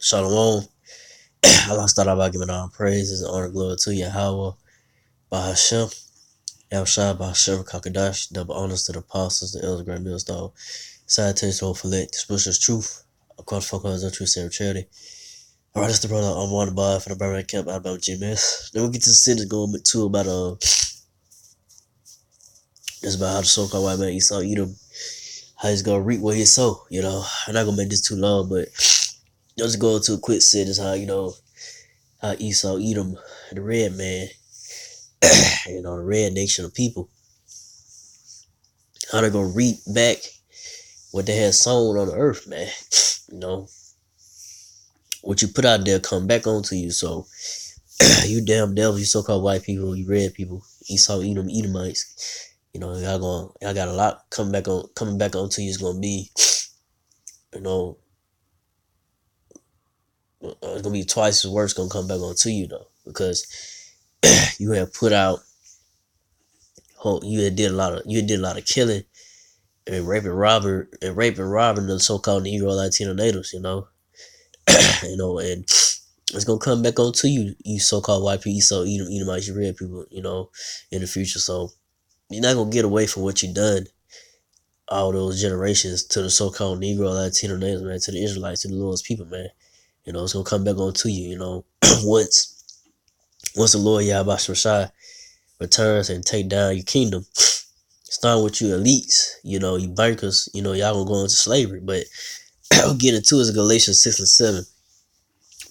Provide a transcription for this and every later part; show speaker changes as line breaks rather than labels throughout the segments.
Shalom. Allah start out by giving all praises and honor and glory to Yahweh, Bahashem, Yahshua, Bahashem, Kakadash, double honors to the apostles, the elders, grand millstone, salutations to for let expressions truth, across focus on truth, and charity. Alright, that's the brother I'm on the bar for the Payback camp out about GMS. Then we'll get to the sentence going to about it's about how the so-called white man Esau Edom, how he's gonna reap what he sow, I'm not gonna make this too long, but just go into a quick sentence how how Esau Edom, the red man, the red nation of people, how they're gonna reap back what they had sown on the earth, man. What you put out there come back onto you. So you damn devil, you so-called white people, you red people, Esau Edom, Edomites, y'all got a lot coming back onto you. Is gonna be, it's gonna be twice as worse gonna come back onto you though, because you have put out, you did a lot of killing and raping, robbing the so-called Negro, Latino natives, and it's gonna come back onto you, you so-called white people, so Edomites, you red people, in the future. So you're not gonna get away from what you done all those generations to the so-called Negro, Latino natives, man, to the Israelites, to the Lord's people, man. It's gonna come back onto you, once the Lord Yahweh Shai returns and take down your kingdom. Starting with you elites, you bankers, y'all gonna go into slavery. But I'll get into it in Galatians 6 and 7.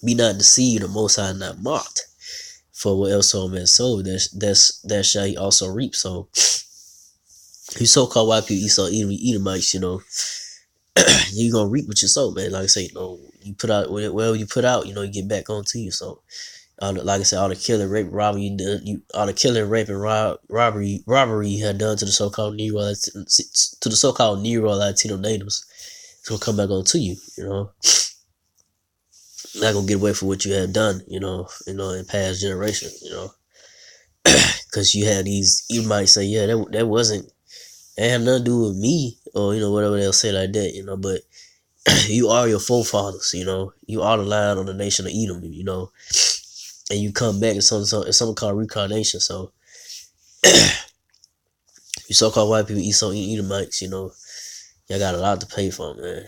Be not deceived, the Most High not mocked. For what else so man sow, that shall he also reap. So you so-called white people, Esau, Edomites, you gonna reap what you sow, man. Like I say, you put out whatever you put out, you get back onto you. So like I said, all the killing, rape, robbery, all the killing, rape, and robbery you had done to the so-called Negro, Latino natives, it's gonna come back onto you. Not gonna get away from what you have done, in past generations, because you had these, you might say, yeah, that had nothing to do with me, or whatever they'll say like that, but you are your forefathers, you are the line on the nation of Edom, and you come back. It's something called reincarnation. So you so-called white people, Esau Edomites, y'all got a lot to pay for, man.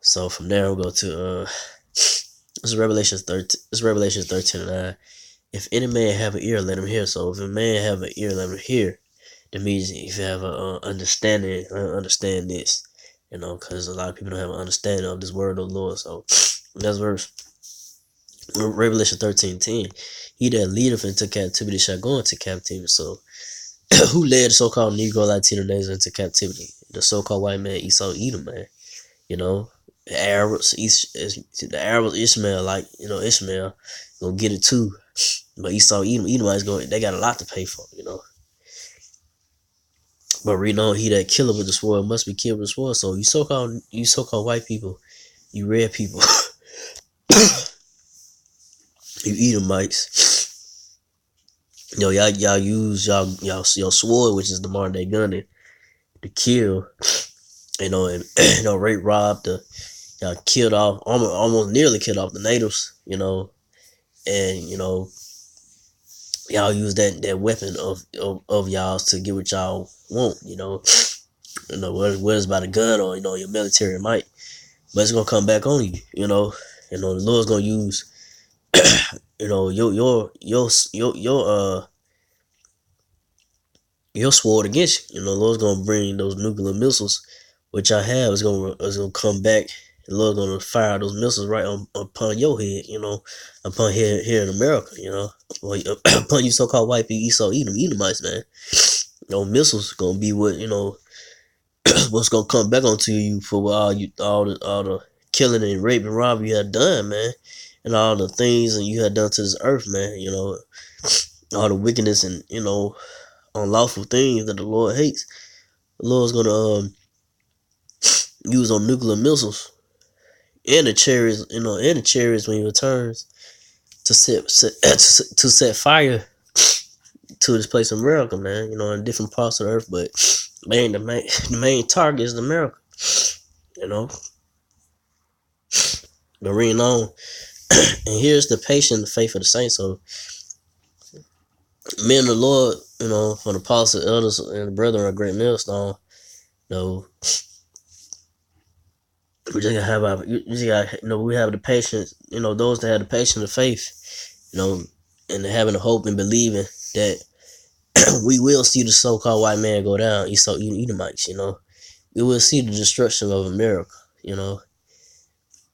So from there we'll go to this is Revelation 13 and 9. If any man have an ear, let him hear. So if a man have an ear, let him hear. That means if you have an understanding, understand this, because a lot of people don't have an understanding of this word of the Lord. So that's verse Revelation 13:10. He that leadeth into captivity shall go into captivity. So who led the so-called Negro, Latino natives into captivity? The so-called white man Esau Edom, man. The Arabs, Ishmael, Ishmael gonna get it too. But Esau Edomites they got a lot to pay for, But read on, he that killeth with the sword must be killed with the sword. So you so-called white people, you red people, you Edomites, y'all use y'all sword, which is the modern day gun, to kill, and rape, rob, y'all killed off, almost nearly killed off the natives, and y'all use that weapon of y'all's to get what y'all want, whether it's by the gun or your military might, but it's gonna come back on you, the Lord's gonna use your sword against you. The Lord's gonna bring those nuclear missiles, which I have, is gonna come back. The Lord's gonna fire those missiles right upon your head, upon here in America, upon you so-called white people, Esau Edomites, man. Missiles gonna be what what's gonna come back onto you for all the killing and rape and robbery you had done, man, and all the things that you had done to this earth, man. All the wickedness and unlawful things that the Lord hates. The Lord's gonna use on nuclear missiles and the chariots when he returns to set fire to this place in America, man. In different parts of the earth, but man, the main target is America. But reading on, and here's the patient faith of the saints. So, men of the Lord, from the apostles, elders, and the brethren are great millstone. We just gotta have we have the patience. Those that have the patience of faith. And having the hope and believing that we will see the so-called white man go down. Esau, Edomites. We will see the destruction of America.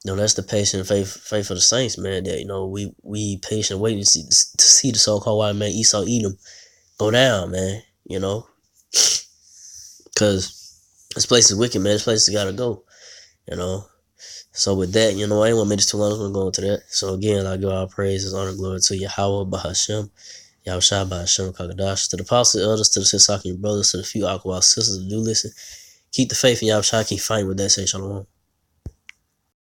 That's the patient faith of the saints, man. That we patient waiting to see the so-called white man Esau Edom go down, man. Because this place is wicked, man. This place has got to go. So with that, I ain't want to make this too long. I'm going to go into that. So again, I give all praises, honor, glory to Yahweh, Bahashem, Yahushua, Bahashem, Kakadash, to the apostles, elders, to the Sisakim brothers, to the few Aqua sisters that do listen. Keep the faith in Yahushua, keep fighting with that. Say shalom.